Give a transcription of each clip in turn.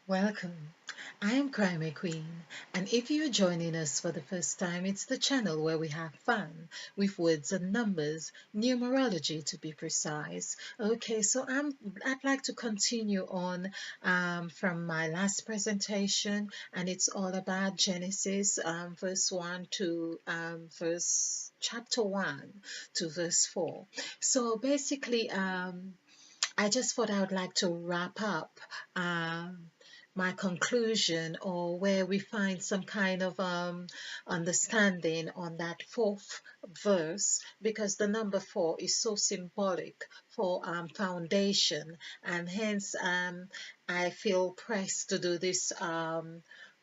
Welcome. I am Cry Queen, and if you're joining us for the first time, it's the channel where we have fun with words and numbers, numerology to be precise. Okay, so I'd like to continue on from my last presentation, and it's all about Genesis, verse 1 to verse chapter 1 to verse 4. So basically, I just thought I would like to wrap up my conclusion, or where we find some kind of understanding on that fourth verse, because the number four is so symbolic for foundation, and hence I feel pressed to do this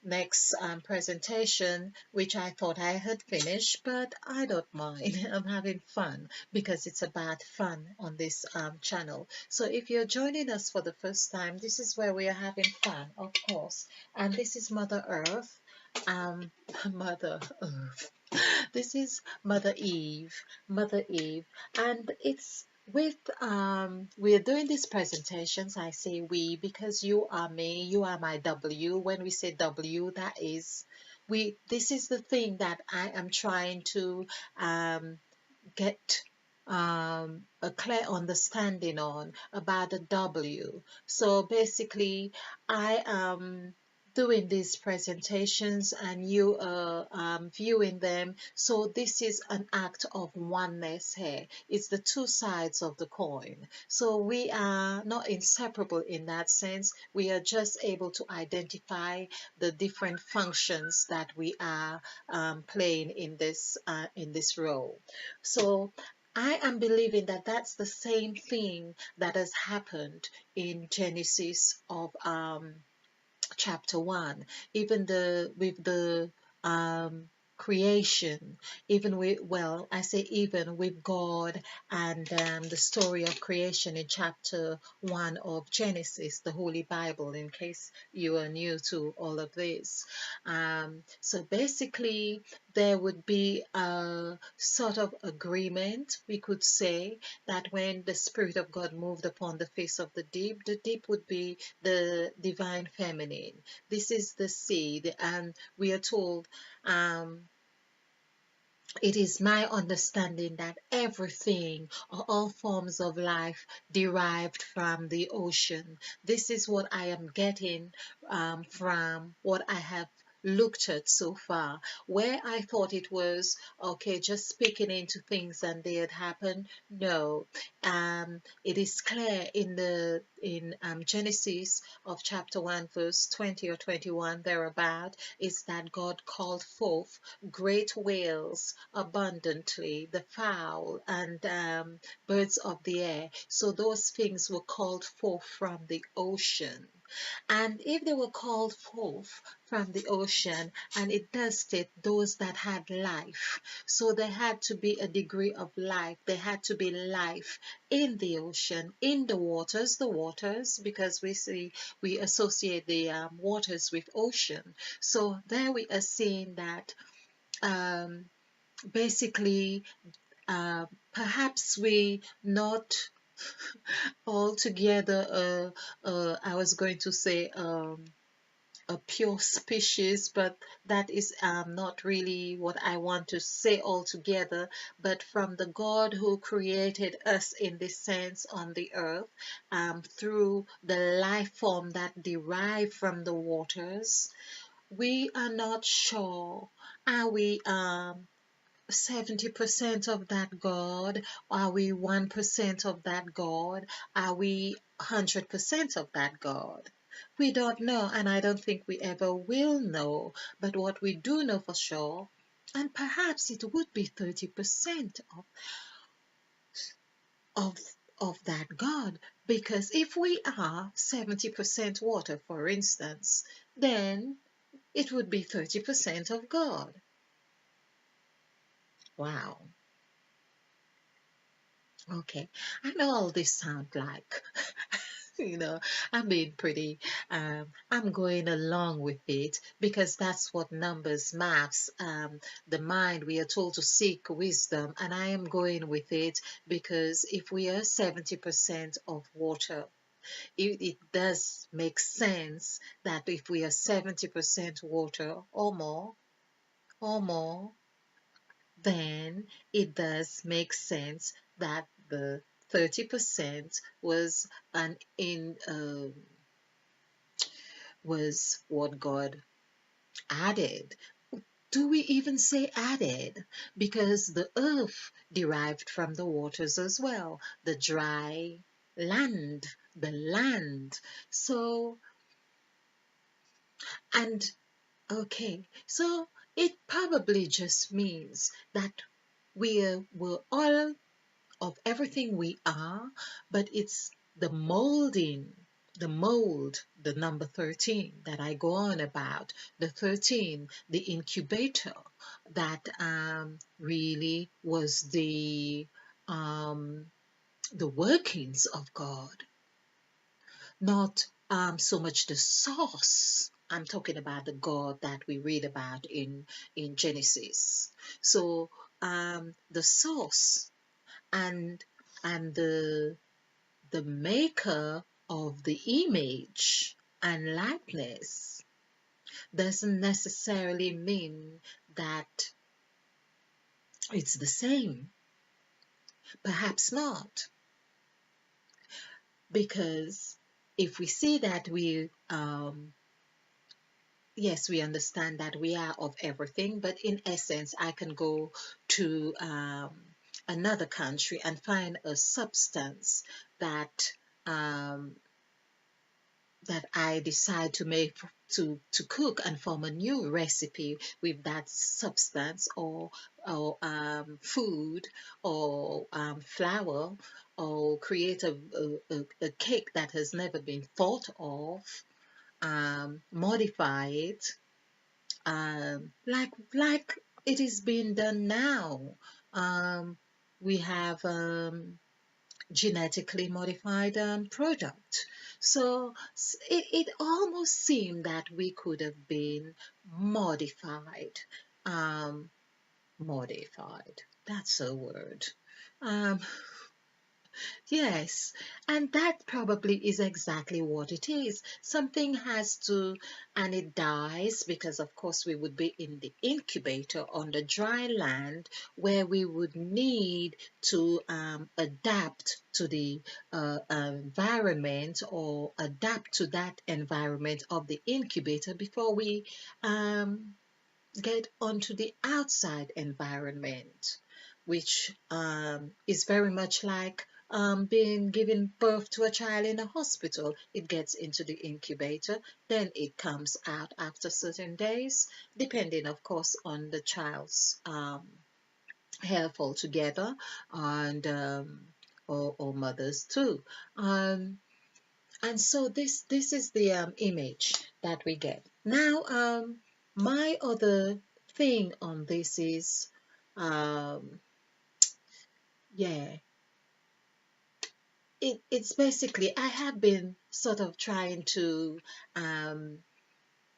next presentation, which I thought I had finished, but I don't mind. I'm having fun because it's about fun on this channel. So if you're joining us for the first time, this is where we are having fun, of course. And this is Mother Earth. Um, Mother Earth. This is Mother Eve, and it's with we're doing these presentations. I say we because you are me, you are my W. When we say W, that is we. This is the thing that I am trying to get a clear understanding on about the W. So basically, I am doing these presentations and you are viewing them. So this is an act of oneness here. It's the two sides of the coin. So we are not inseparable in that sense. We are just able to identify the different functions that we are playing in this role. So I am believing that that's the same thing that has happened in Genesis of chapter 1, even the with the um creation, even with, well, I say even with God, and the story of creation in chapter 1 of Genesis, the Holy Bible, in case you are new to all of this. So basically there would be a sort of agreement, we could say, that when the Spirit of God moved upon the deep would be the divine feminine. This is the seed, and we are told, um, it is my understanding that everything, or all forms of life, derived from the ocean. This is what I am getting from what I have looked at so far, where I thought it was okay, just speaking into things and they had happened. No, it is clear in the in Genesis of chapter 1 verse 20 or 21 thereabout, is that God called forth great whales abundantly, the fowl and birds of the air. So those things were called forth from the ocean. And if they were called forth from the ocean, and it does state those that had life, so there had to be a degree of life. There had to be life in the ocean, in the waters, because we associate the waters with ocean. So there we are seeing that um, basically, perhaps we not altogether, I was going to say a pure species, but that is not really what I want to say altogether. But from the God who created us in this sense on the earth, through the life form that derived from the waters, we are not sure. Are we 70% of that God? Are we 1% of that God? Are we 100% of that God? We don't know, and I don't think we ever will know. But what we do know for sure, and perhaps it would be 30% of of that God, because if we are 70% water, for instance, then it would be 30% of God. Wow. Okay, I know all this sound like, you know, I'm being pretty, I'm going along with it because that's what numbers, maths, the mind, we are told to seek wisdom, and I am going with it because if we are 70% of water, it does make sense that if we are 70% water or more, then it does make sense that the 30% was an in was what God added. Do we even say added? Because the earth derived from the waters as well, the dry land, the land. So, and okay, so it probably just means that we're all of everything we are, but it's the molding, the mold, the number 13 that I go on about, the 13, the incubator, that really was the workings of God, not so much the source. I'm talking about the God that we read about in Genesis. So the source and and the maker of the image and likeness doesn't necessarily mean that it's the same. Perhaps not, because if we see that yes, we understand that we are of everything, but in essence, I can go to another country and find a substance that um, that I decide to make to cook and form a new recipe with that substance or food or flour or create a cake that has never been thought of, modify it, like it is being done now. Um, we have genetically modified product. So it almost seemed that we could have been modified. Um, modified. That's a word. Um, Yes, and that probably is exactly what it is. Something has to, and it dies because, of course, we would be in the incubator on the dry land where we would need to adapt to the environment or adapt to that environment of the incubator before we um, get onto the outside environment, which is very much like being given birth to a child in a hospital. It gets into the incubator, then it comes out after certain days, depending, of course, on the child's health altogether and or mothers too. Um, and so this is the image that we get. Now, my other thing on this is, um, yeah, it's basically I have been sort of trying to um,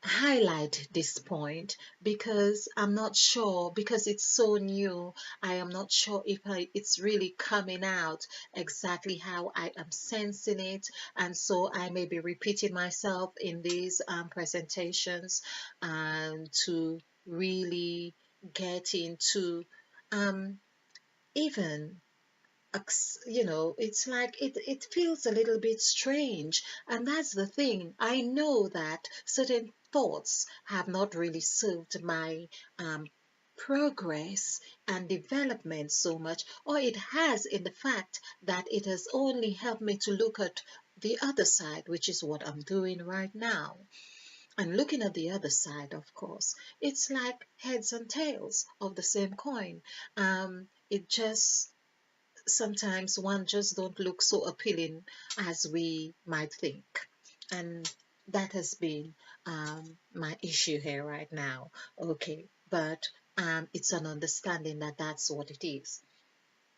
highlight this point because I'm not sure, because it's so new. I am not sure if it's really coming out exactly how I am sensing it, and so I may be repeating myself in these presentations to really get into um, even it's like it feels a little bit strange, and that's the thing. I know that certain thoughts have not really served my um, progress and development so much, or it has in the fact that it has only helped me to look at the other side, which is what I'm doing right now. And looking at the other side, of course, it's like heads and tails of the same coin. It just sometimes one just don't look so appealing as we might think. And that has been my issue here right now. Okay, but it's an understanding that that's what it is.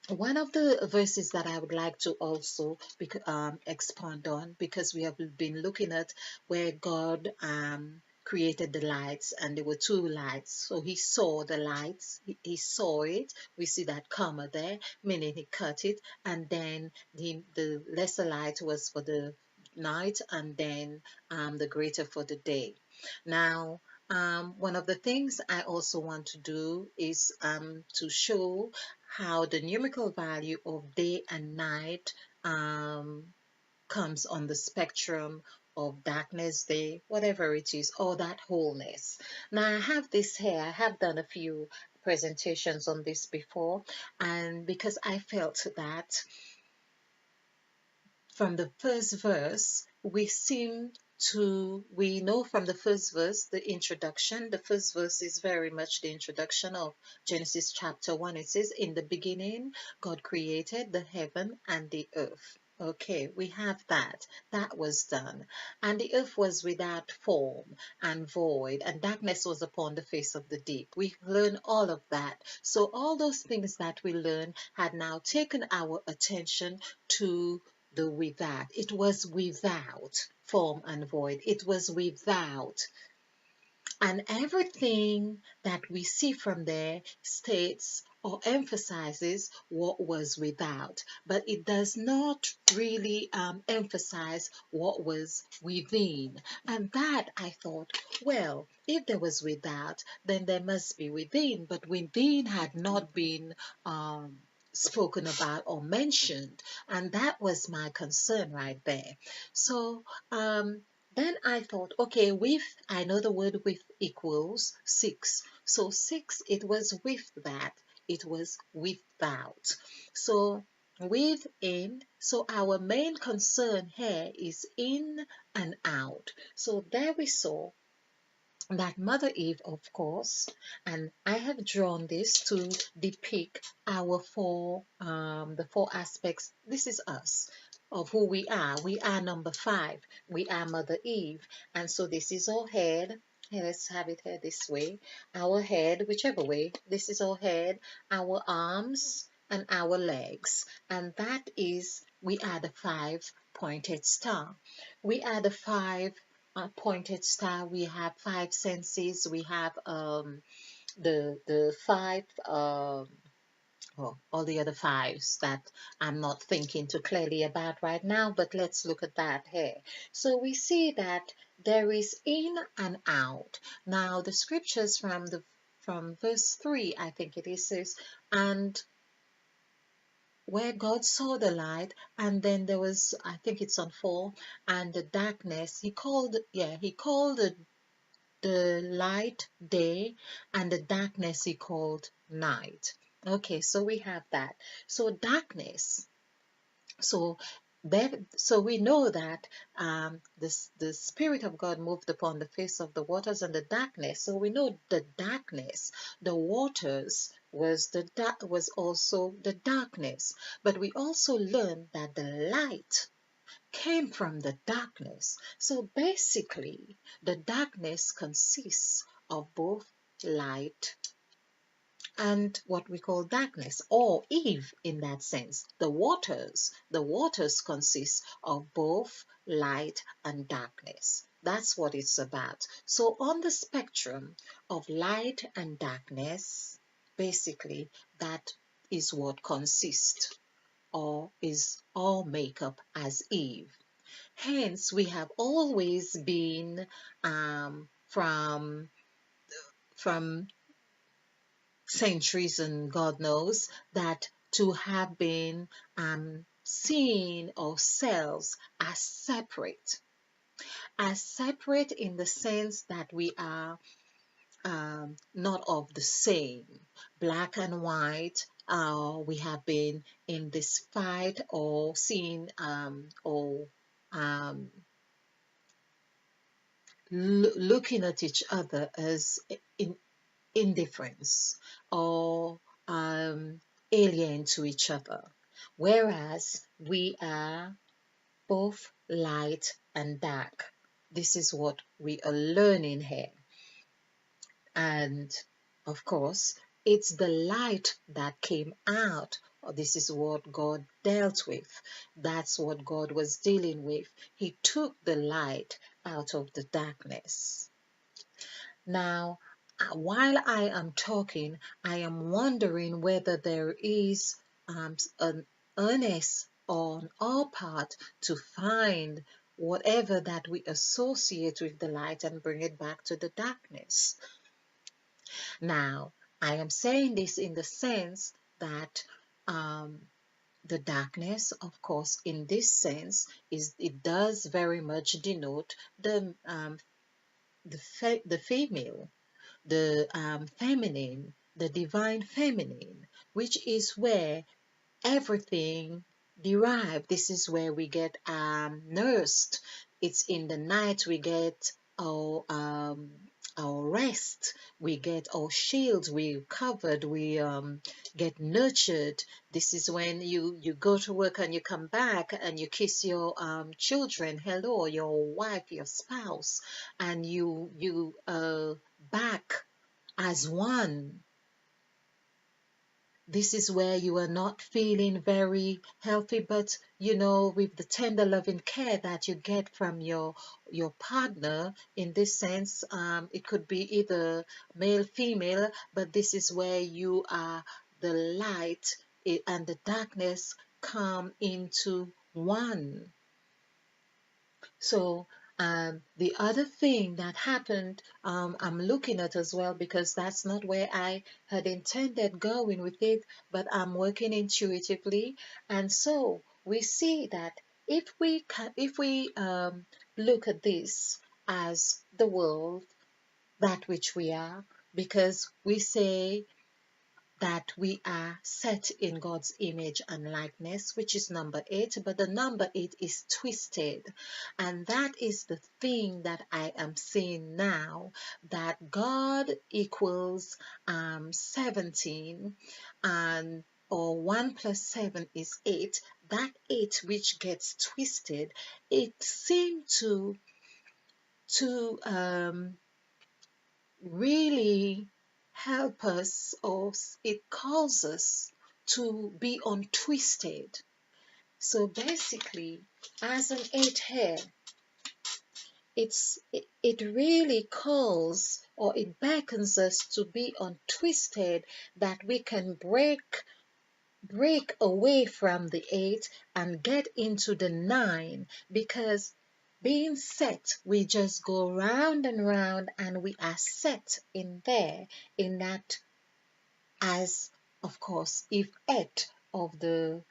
One of the verses that I would like to also expand on, because we have been looking at where God created the lights, and there were two lights. So he saw the lights, he saw it. We see that comma there, meaning he cut it, and then the lesser light was for the night, and then the greater for the day. Now, one of the things I also want to do is to show how the numerical value of day and night um, comes on the spectrum of darkness, day, whatever it is, or that wholeness. Now, I have this here, I have done a few presentations on this before, and because I felt that from the first verse, we know from the first verse, the first verse is very much the introduction of Genesis chapter 1. It says, in the beginning, God created the heaven and the earth. Okay, we have that. That was done. And the earth was without form and void, and darkness was upon the face of the deep. We learn all of that. So all those things that we learn had now taken our attention to the without. It was without form and void. It was without. And everything that we see from there states or emphasizes what was without, but it does not really emphasize what was within. And that I thought, well, if there was without, then there must be within, but within had not been spoken about or mentioned, and that was my concern right there. So, then I thought, okay, with, I know the word with equals 6. So 6, it was with that, it was without. So within, so our main concern here is in and out. So there we saw that Mother Eve, of course, and I have drawn this to depict the four aspects. This is us, of who we are. We are number 5. We are Mother Eve, and so this is our head. Here, let's have it here this way. Our head, whichever way. This is our head, our arms, and our legs, and that is we are the 5 pointed star. We are the 5 pointed star. We have 5 senses. We have the 5 well, all the other 5s that I'm not thinking too clearly about right now, but let's look at that here. So we see that there is in and out. Now the scriptures from verse 3, I think it is, says, and where God saw the light, and then there was, I think it's on 4, and the darkness. He called the light day, and the darkness he called night. Okay, so we have that. So darkness. So so we know that the Spirit of God moved upon the face of the waters and the darkness. So we know the darkness, the waters was also the darkness. But we also learn that the light came from the darkness. So basically, the darkness consists of both light and what we call darkness, or Eve in that sense. The waters consist of both light and darkness. That's what it's about. So on the spectrum of light and darkness, basically that is what consists or is all makeup as Eve. Hence, we have always been from centuries and God knows that to have been seen ourselves as separate in the sense that we are not of the same, black and white. We have been in this fight or seen or um, looking at each other as in indifference or um, alien to each other, whereas we are both light and dark. This is what we are learning here. And of course, it's the light that came out. This is what God dealt with. That's what God was dealing with. He took the light out of the darkness. Now, while I am talking, I am wondering whether there is an earnest on our part to find whatever that we associate with the light and bring it back to the darkness. Now, I am saying this in the sense that um, the darkness, of course, in this sense, is it does very much denote the female, the feminine, the divine feminine, which is where everything derived. This is where we get nursed. It's in the night we get our rest, we get our shields, we covered, we get nurtured. This is when you go to work and you come back and you kiss your children hello, your wife, your spouse, and you back as one. This is where you are not feeling very healthy, but with the tender loving care that you get from your partner, in this sense, it could be either male female, but this is where you are the light and the darkness come into one. So the other thing that happened, I'm looking at as well, because that's not where I had intended going with it, but I'm working intuitively. And so we see that if we look at this as the world, that which we are, because we say that we are set in God's image and likeness, which is number 8, but the number 8 is twisted. And that is the thing that I am seeing now, that God equals 17, and or 1 plus 7 is 8. That 8 which gets twisted, it seemed to really help us, or it calls us to be untwisted. So basically, as an 8 hair, it really calls, or it beckons us to be untwisted, that we can break away from the 8 and get into the 9, because being set, we just go round and round and we are set in there, in that, as of course if ate of the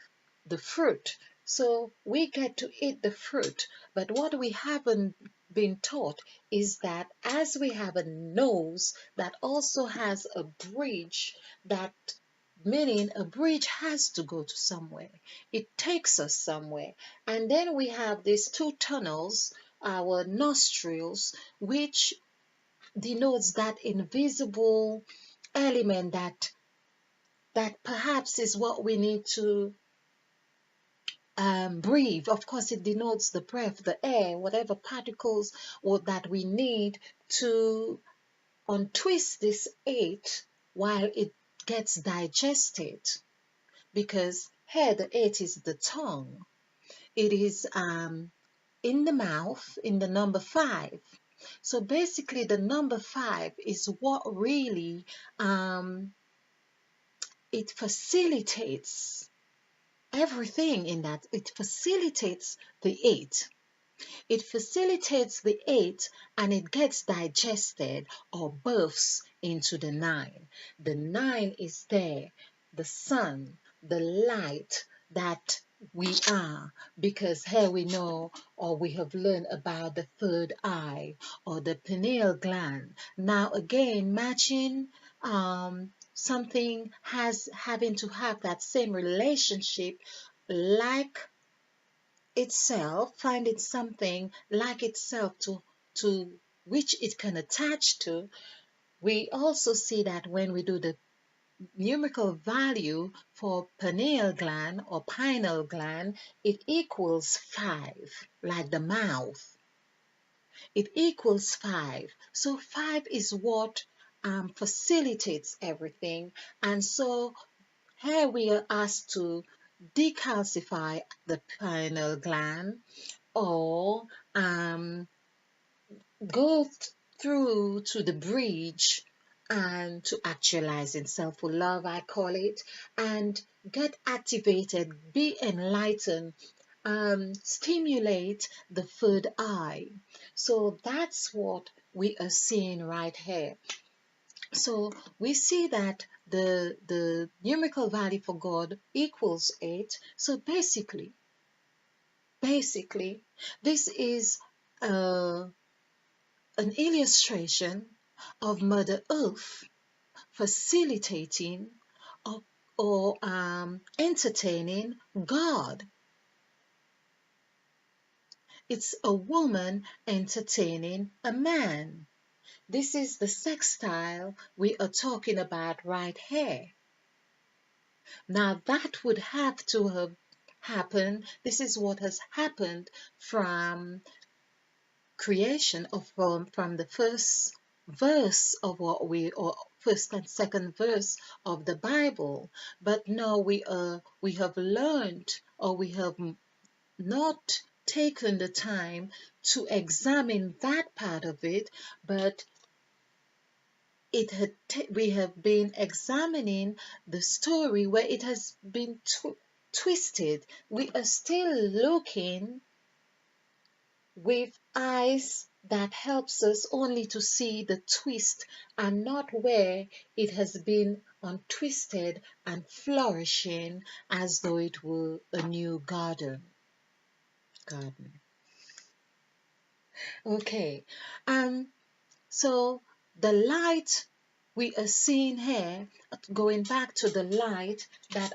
fruit. So we get to eat the fruit, but what we haven't been taught is that as we have a nose that also has a bridge, that meaning a bridge has to go to somewhere. It takes us somewhere. And then we have these two tunnels, our nostrils, which denotes that invisible element that perhaps is what we need to breathe. Of course, it denotes the breath, the air, whatever particles or that we need to untwist this 8 while it gets digested. Because here the 8 is the tongue. It is in the mouth, in the number 5. So basically, the number 5 is what really it facilitates everything in that. It facilitates the 8. It facilitates the 8 and it gets digested or births into the 9. The 9 is there, the sun, the light that we are, because here we know, or we have learned about the third eye or the pineal gland. Now again, matching something has having to have that same relationship, like itself, find it something like itself to which it can attach to. We also see that when we do the numerical value for pineal gland or pineal gland, it equals 5, like the mouth. It equals 5. So 5 is what facilitates everything. And so here we are asked to decalcify the pineal gland, or go through to the bridge and to actualize in self love, I call it, and get activated, be enlightened, stimulate the third eye. So that's what we are seeing right here. So we see that the numerical value for God equals 8. So basically, this is uh, an illustration of Mother Earth facilitating or, or entertaining God. It's a woman entertaining a man. This is the sextile we are talking about right here. Now that would have to have happened. This is what has happened from creation of from the first verse of what we or first and second verse of the Bible. But now we have learned or we have not taken the time to examine that part of it, but we have been examining the story where it has been twisted. We are still looking with eyes that helps us only to see the twist and not where it has been untwisted and flourishing as though it were a new garden. Okay. So the light we are seeing here, going back to the light that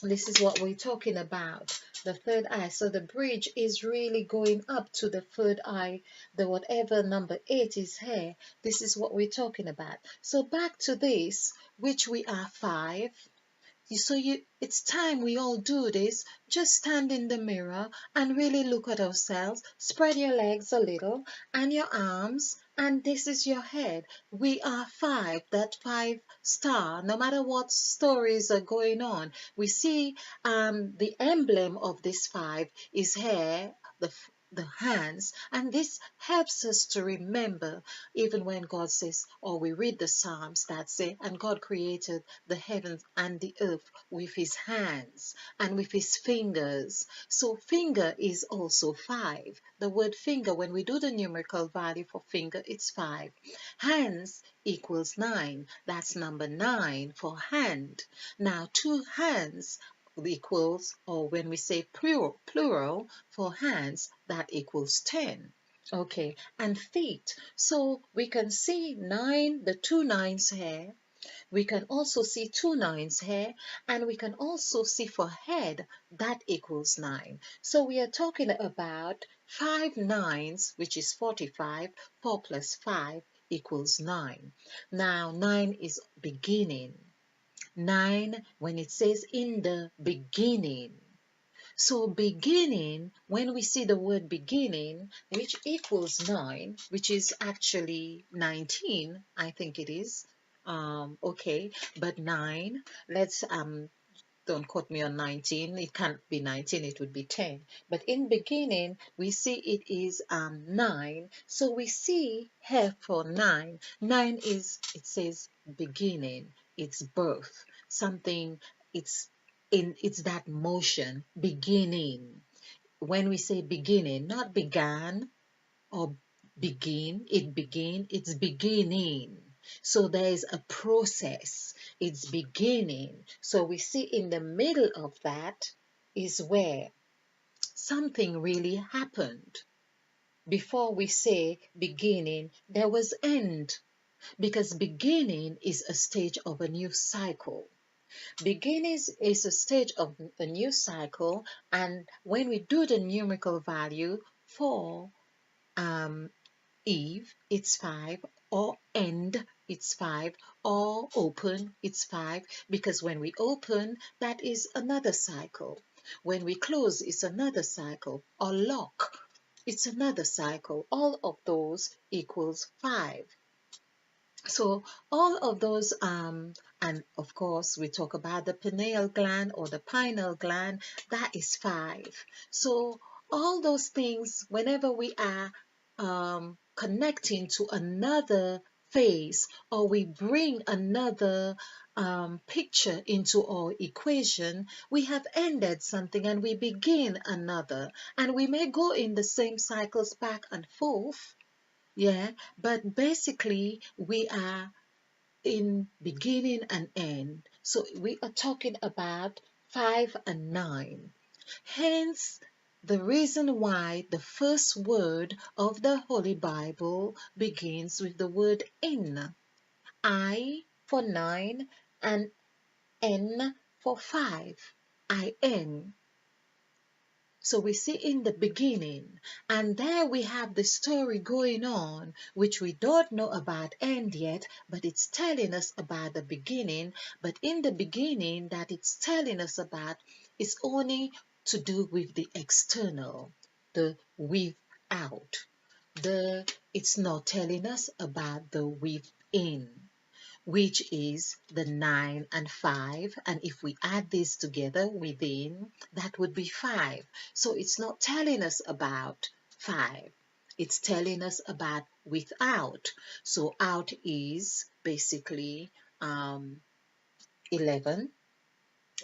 this is what we're talking about, the third eye. So the bridge is really going up to the third eye, the whatever number 8 is here. This is what we're talking about. So back to this, which we are 5. It's time we all do this. Just stand in the mirror and really look at ourselves. Spread your legs a little and your arms, and this is your head. We are 5, that 5 star. No matter what stories are going on, we see the emblem of this 5 is here. The hands, and this helps us to remember even when God says, or we read the Psalms that say, and God created the heavens and the earth with his hands and with his fingers. So finger is also 5. The word finger, when we do the numerical value for finger, it's 5. Hands equals 9. That's number 9 for hand. Now, 2 hands equals, or when we say plural for hands, that equals 10. Okay, and feet. So we can see 9, the 2 nines here. We can also see 2 nines here, and we can also see for head that equals 9. So we are talking about 5 nines, which is 45. 4 plus 5 equals 9. Now 9 is beginning. 9 when it says in the beginning. So beginning, when we see the word beginning, which equals 9, which is actually 19, I think it is. Okay, but 9, let's don't quote me on 19, it can't be 19, it would be 10. But in beginning, we see it is 9. So we see here for 9. 9 is, it says beginning, it's birth, something, it's it's that motion, beginning. When we say beginning, not began or begin, it's beginning. So there is a process, it's beginning. So we see in the middle of that is where something really happened. Before we say beginning, there was end, because beginning is a stage of a new cycle. Beginning is a stage of a new cycle, and when we do the numerical value for um, Eve, it's 5, or end, it's 5, or open, it's 5, because when we open, that is another cycle. When we close, it's another cycle, or lock, it's another cycle. All of those equals 5. So all of those, and of course, we talk about the pineal gland or the pineal gland, that is 5. So all those things, whenever we are connecting to another phase, or we bring another picture into our equation, we have ended something and we begin another. And we may go in the same cycles back and forth, yeah, but basically we are in beginning and end. So we are talking about 5 and 9. Hence, the reason why the first word of the Holy Bible begins with the word in. I for 9 and N for 5. IN. So we see in the beginning, and there we have the story going on, which we don't know about end yet, but it's telling us about the beginning. But in the beginning that it's telling us about is only to do with the external, the without. It's not telling us about the within, which is the 9 and 5. And if we add these together within, that would be 5. So it's not telling us about 5. It's telling us about without. So out is basically 11,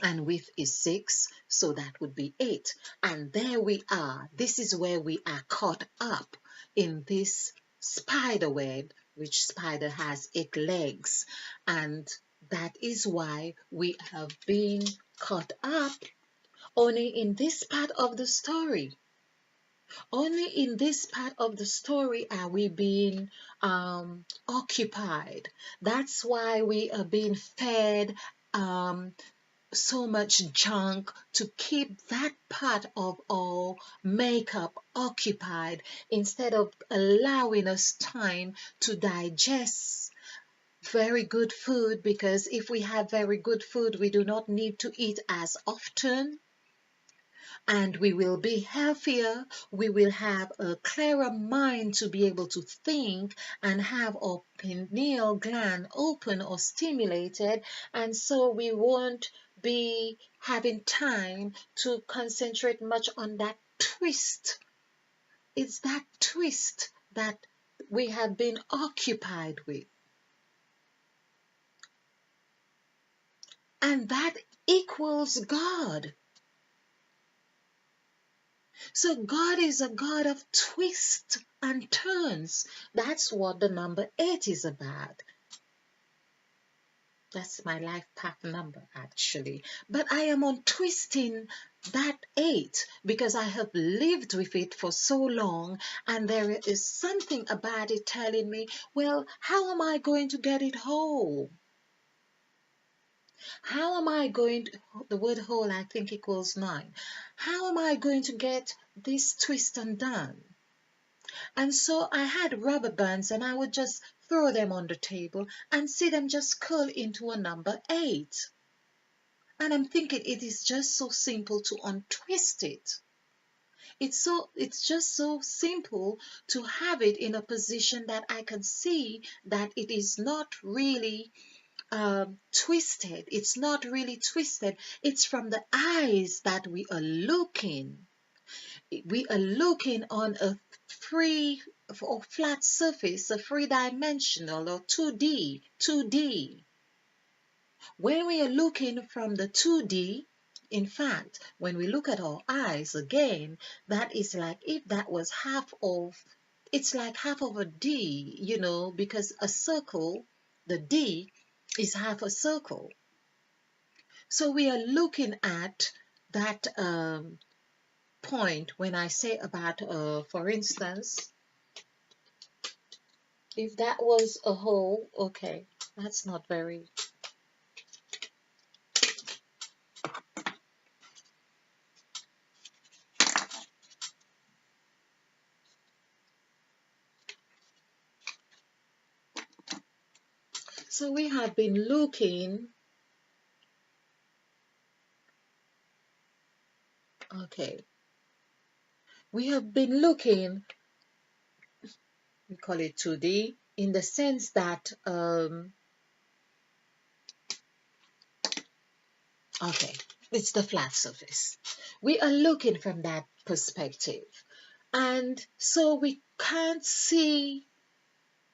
and width is 6, so that would be 8. And there we are. This is where we are caught up in this spider web, which spider has 8 legs, and that is why we have been caught up only in this part of the story. Only in this part of the story are we being occupied. That's why we are being fed so much junk to keep that part of our makeup occupied instead of allowing us time to digest very good food, because if we have very good food we do not need to eat as often, and we will be healthier. We will have a clearer mind to be able to think and have our pineal gland open or stimulated, and so we won't be having time to concentrate much on that twist. It's that twist that we have been occupied with, and that equals God. So God is a God of twists and turns. That's what the number 8 is about. That's my life path number, actually. But I am on twisting that 8 because I have lived with it for so long, and there is something about it telling me, well, how am I going to get it whole? How am I going to, the word whole I think equals 9. How am I going to get this twist undone? And so I had rubber bands and I would just throw them on the table and see them just curl into a number 8. And I'm thinking it is just so simple to untwist it. It's just so simple to have it in a position that I can see that it is not really twisted. It's not really twisted. It's from the eyes that we are looking. We are looking on a free or flat surface, a three-dimensional or 2D. When we are looking from the 2D, in fact, when we look at our eyes again, that is like if that was it's like half of a D, because a circle, the D is half a circle. So we are looking at that point when I say about, for instance, if that was a hole, okay, that's not very. So we have been looking, okay, we have been looking, we call it 2D, in the sense that, okay, it's the flat surface. We are looking from that perspective. And so we can't see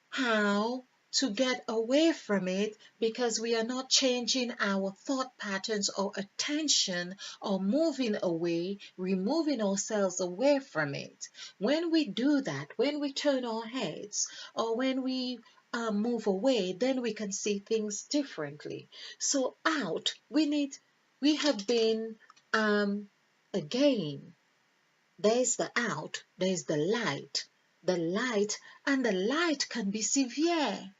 how to get away from it because we are not changing our thought patterns or attention or moving away, removing ourselves away from it. When we do that, when we turn our heads or when we move away, then we can see things differently. So, out, we have been, um, again, there's the out, there's the light. The light, and the light can be severe.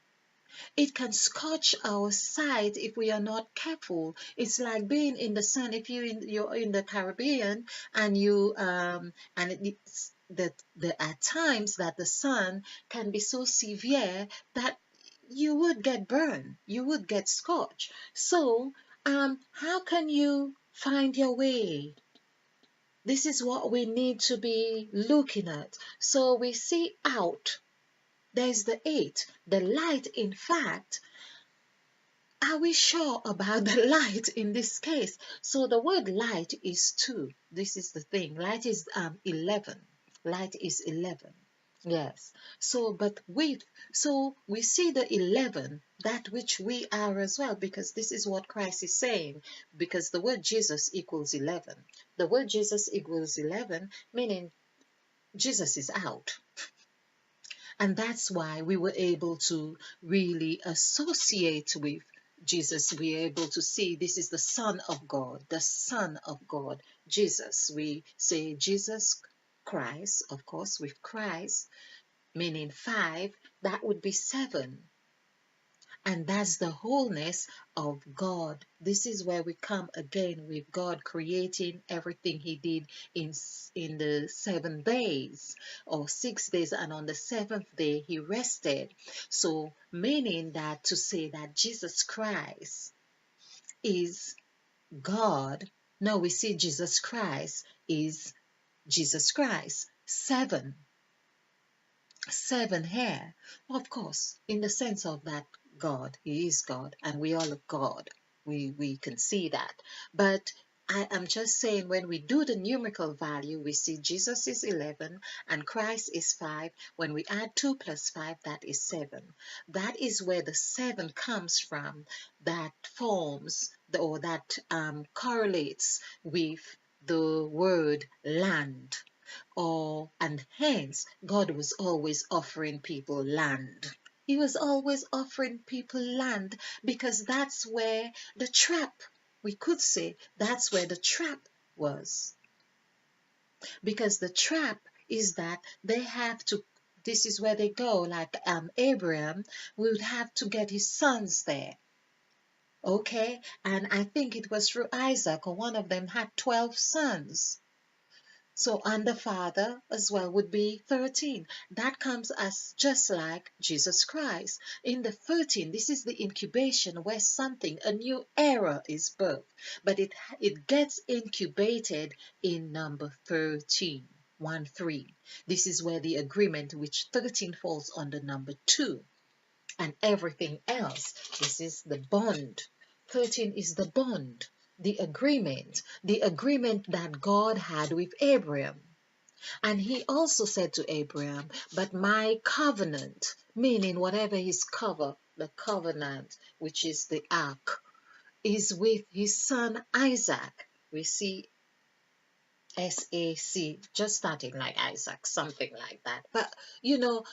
It can scorch our sight if we are not careful. It's like being in the sun. If you're in the Caribbean and it's the at times that the sun can be so severe that you would get burned, you would get scorched. So how can you find your way? This is what we need to be looking at. So we see out. There's the eight. The light, in fact, are we sure about the light in this case? So the word light is two. This is the thing. Light is 11. Light is 11. Yes. So but with so we see the 11, that which we are as well, because this is what Christ is saying, because the word Jesus equals 11. The word Jesus equals 11, meaning Jesus is out. And that's why we were able to really associate with Jesus. We are able to see this is the Son of God, the Son of God, Jesus. We say Jesus Christ, of course, with Christ, meaning five, that would be seven. And that's the wholeness of God. This is where we come again with God creating everything He did in the 7 days or 6 days, and on the seventh day He rested. So, meaning that to say that Jesus Christ is God. No, we see Jesus Christ is Jesus Christ. Seven here, of course, in the sense of that God, He is God, and we all are God. We can see that. But I am just saying, when we do the numerical value, we see Jesus is 11 and Christ is 5. When we add 2 plus 5, that is 7. That is where the 7 comes from, that forms or that correlates with the word land, or and hence God was always offering people land. He was always offering people land because that's where the trap, we could say, that's where the trap was. Because the trap is that they have to, this is where they go, like Abraham would have to get his sons there. Okay, and I think it was through Isaac, or one of them had 12 sons. So, and the Father as well would be 13. That comes as just like Jesus Christ. In the 13, this is the incubation where something, a new era is birthed. But it gets incubated in number 13. 1 3. This is where the agreement, which 13 falls under number 2, and everything else. This is the bond. 13 is the bond, the agreement that God had with Abraham. And He also said to Abraham, but my covenant, meaning whatever His the covenant, which is the ark, is with His son Isaac. We see SAC, just starting like Isaac, something like that. But you know,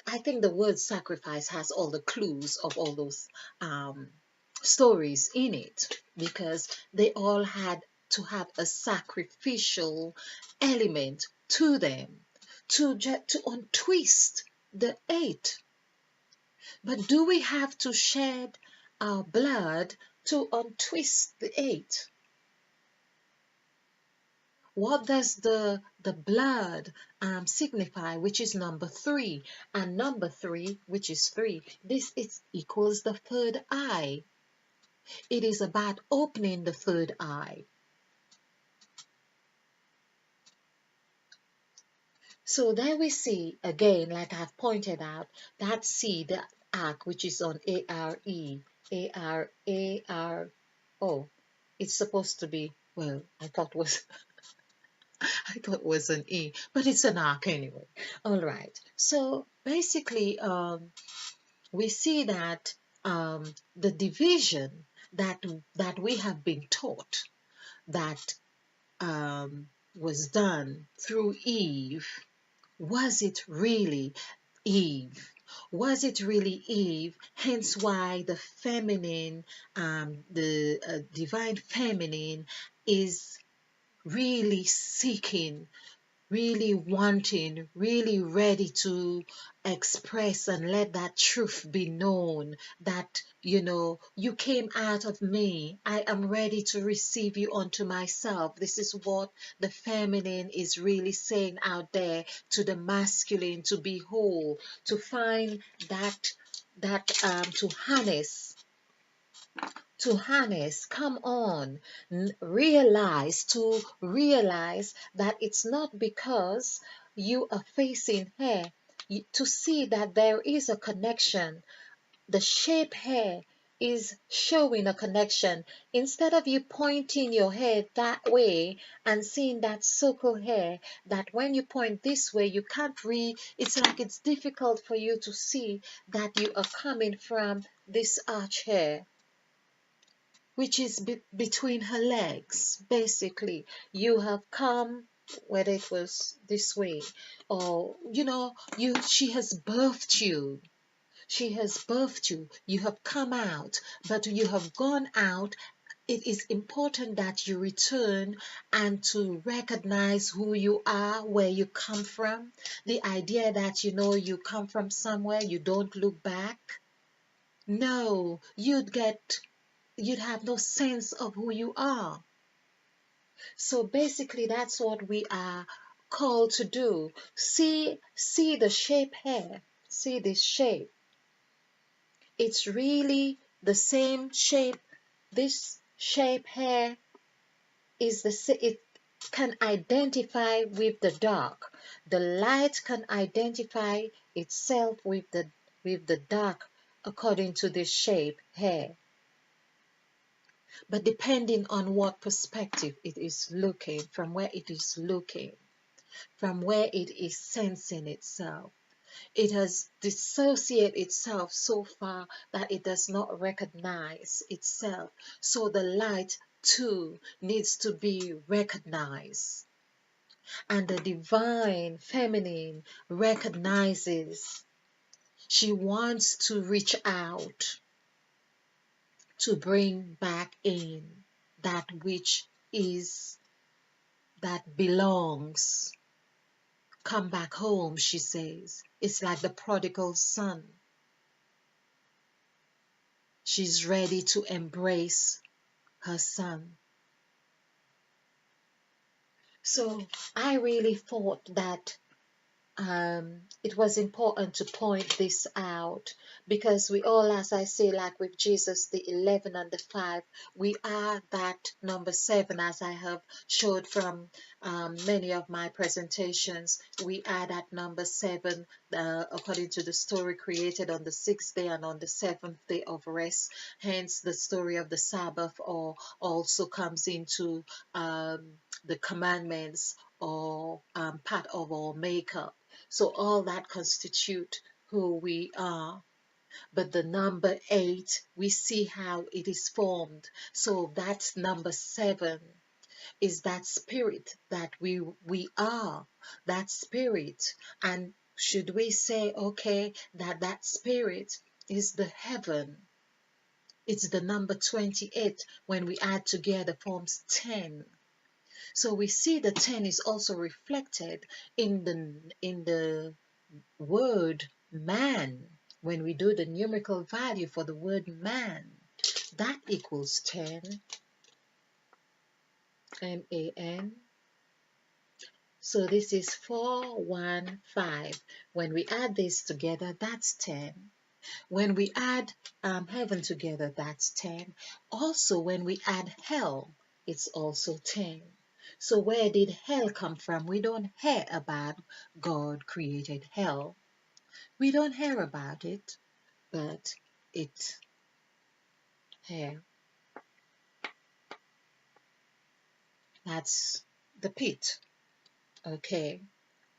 I think the word sacrifice has all the clues of all those um, stories in it, because they all had to have a sacrificial element to them to untwist the eight. But do we have to shed our blood to untwist the eight? What does the blood signify, which is number 3, and number 3, which is 3? This is equals the third eye. It is about opening the third eye. So there we see again, like I've pointed out, that C, the arc, which is on ARE, AR. It's supposed to be, well, I thought was I thought it was an E, but it's an arc anyway. All right. So basically, we see that the division that we have been taught that was done through Eve, was it really Eve? Was it really Eve? Hence why the feminine, the divine feminine is really seeking, really wanting, really ready to express and let that truth be known that, you came out of me. I am ready to receive you unto myself. This is what the feminine is really saying out there to the masculine, to be whole, to find to harness, come on, realize that it's not because you are facing her, to see that there is a connection. The shape hair is showing a connection. Instead of you pointing your head that way and seeing that circle hair, that when you point this way, you can't read, it's like it's difficult for you to see that you are coming from this arch hair, which is between her legs. Basically, you have come, whether it was this way, or she has birthed you. She has birthed you. You have come out, but you have gone out. It is important that you return and to recognize who you are, where you come from. The idea that you come from somewhere, you don't look back. No, you'd have no sense of who you are. So basically, that's what we are called to do. See the shape here. See this shape. It's really the same shape. This shape here is it can identify with the dark. The light can identify itself with the dark according to this shape here. But depending on what perspective it is looking, from where it is looking, from where it is sensing itself, it has dissociated itself so far that it does not recognize itself. So the light too needs to be recognized. And the divine feminine recognizes. She wants to reach out to bring back in that which is, that belongs. Come back home, she says. It's like the prodigal son. She's ready to embrace her son. So I really thought that it was important to point this out, because we all, as I say, like with Jesus, the 11 and the 5, we are that number 7, as I have showed from many of my presentations. We are that number 7, according to the story created on the 6th day and on the 7th day of rest. Hence, the story of the Sabbath or also comes into the commandments, or part of our makeup. So all that constitute who we are. But the number 8, we see how it is formed. So that's number 7, is that spirit that we are, that spirit. And should we say, okay, that spirit is the heaven? It's the number 28. When we add together, forms 10. So we see the 10 is also reflected in the word man. When we do the numerical value for the word man, that equals 10, M-A-N. So this is 415. When we add this together, that's 10. When we add heaven together, that's 10. Also, when we add hell, it's also 10. So where did hell come from? We don't hear about God created hell. We don't hear about it, but it's here. That's the pit. Okay.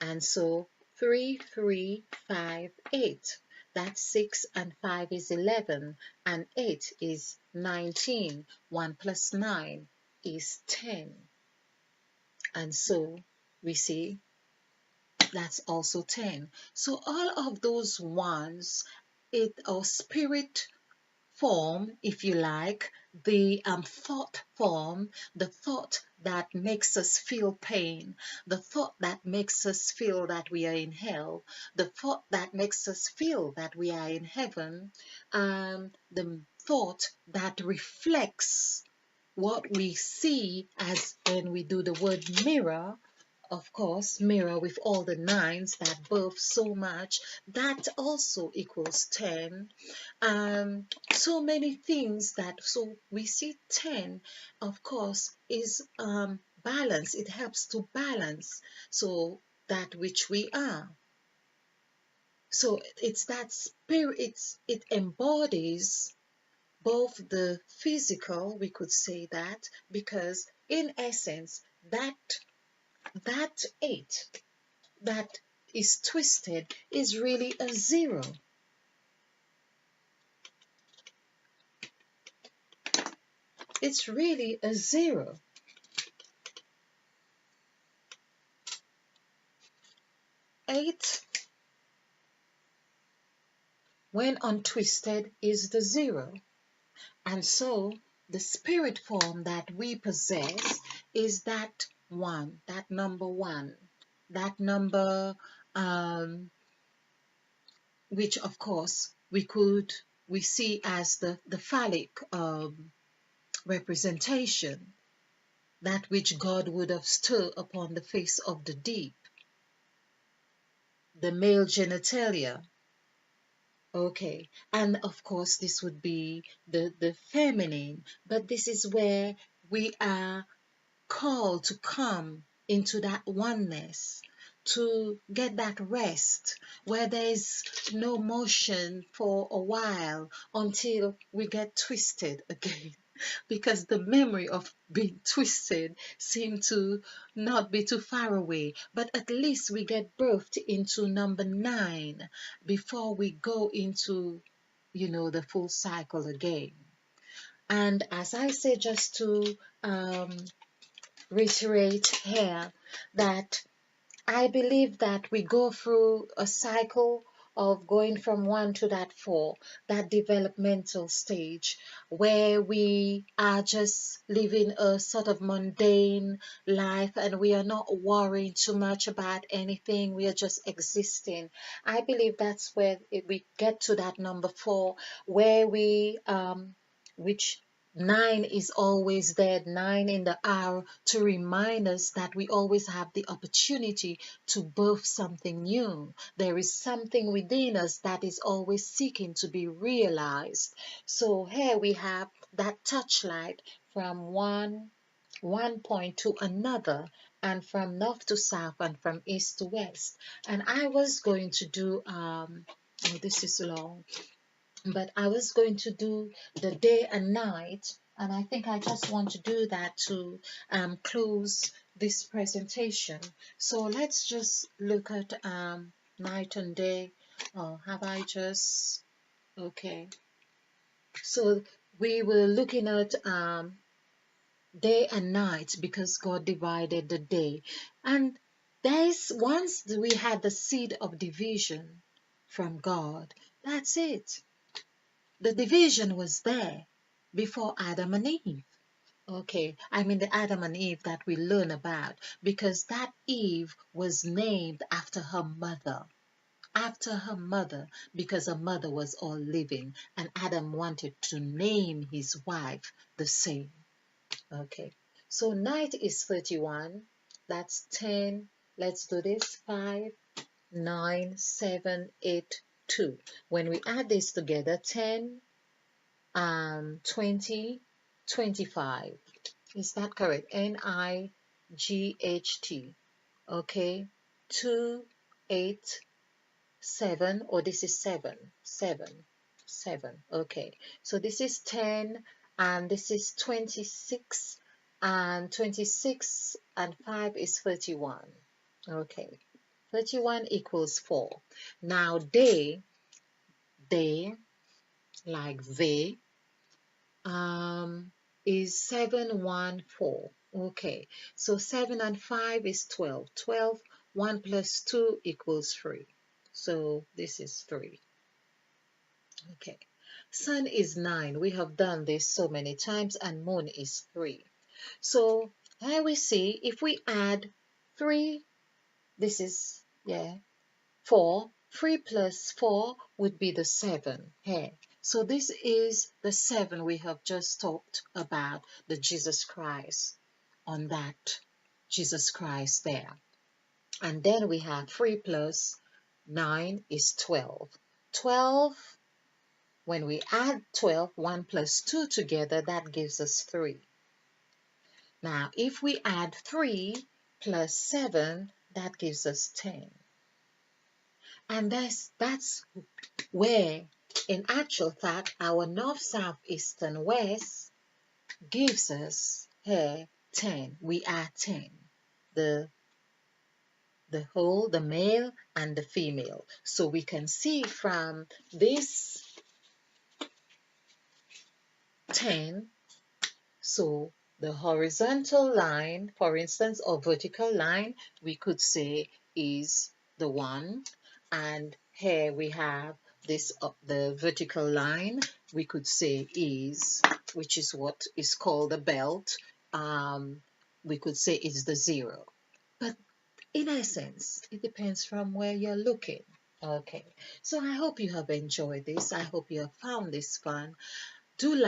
And so 3358. That's 6 and 5 is 11 and 8 is 19. 1 plus 9 is 10. And so we see that's also 10. So all of those ones, it or spirit form, if you like, the thought form, the thought that makes us feel pain, the thought that makes us feel that we are in hell, the thought that makes us feel that we are in heaven, the thought that reflects what we see as when we do the word mirror, of course, mirror with all the nines that buff so much, that also equals 10. So many things that, so we see 10, of course, is balance. It helps to balance, so that which we are. So it's that spirit, it embodies both the physical, we could say that, because in essence, that 8 that is twisted is really a 0. It's really a 0. 8, when untwisted, is the 0. And so the spirit form that we possess is that 1, that number 1, that number, which of course we see as the phallic representation, that which God would have stirred upon the face of the deep, the male genitalia. Okay, and of course this would be the feminine, but this is where we are called to come into that oneness, to get that rest where there is no motion for a while until we get twisted again. Because the memory of being twisted seemed to not be too far away. But at least we get birthed into number 9 before we go into, the full cycle again. And as I say, just to reiterate here, that I believe that we go through a cycle of going from 1 to that 4, that developmental stage where we are just living a sort of mundane life and we are not worrying too much about anything. We are just existing. I believe that's where we get to that number 4, where which 9 is always there, 9 in the hour, to remind us that we always have the opportunity to birth something new. There is something within us that is always seeking to be realized. So here we have that touchlight from one point to another, and from north to south, and from east to west. And I was going to do oh, this is long, but I was going to do the day and night, and I think I just want to do that to close this presentation. So let's just look at night and day. Oh, have I just, okay. So we were looking at day and night because God divided the day. And there's once we had the seed of division from God, that's it. The division was there before Adam and Eve. Okay, I mean the Adam and Eve that we learn about, because that Eve was named after her mother, because her mother was all living, and Adam wanted to name his wife the same. Okay, so night is 31, that's 10, let's do this, 5, 9, 7, 8, 2. When we add this together, 10, 20, 25. Is that correct? NIGHT. Okay. 2, 8, 7. Or this is 7. 7. 7. Okay. So this is 10 and this is 26. And 26 and 5 is 31. Okay. 31 equals 4. Now day They, like they, um, is 714. Okay, so 7 and 5 is 12. 12, 1 plus 2 equals 3. So this is 3. Okay. Sun is 9. We have done this so many times, and moon is 3. So here we see if we add 3, this is, yeah, 4. 3 plus 4 would be the 7 here. So this is the 7 we have just talked about, the Jesus Christ, on that Jesus Christ there. And then we have 3 plus 9 is 12. 12, when we add 12, 1 plus 2 together, that gives us 3. Now, if we add 3 plus 7, that gives us 10. And that's where, in actual fact, our north, south, east, and west gives us here 10. We are 10. The whole, the male and the female. So we can see from this 10, so the horizontal line, for instance, or vertical line, we could say is the 1. And here we have this, the vertical line, we could say is, which is what is called the belt. We could say is the 0. But in essence, it depends from where you're looking. Okay, so I hope you have enjoyed this. I hope you have found this fun. Do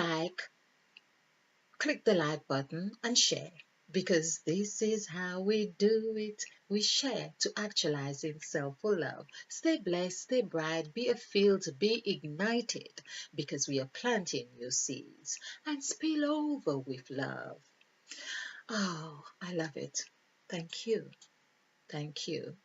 click the like button and share, because this is how we do it. We share to actualize in self-full love. Stay blessed, stay bright, be a field, be ignited, because we are planting your seeds, and spill over with love. Oh, I love it. Thank you. Thank you.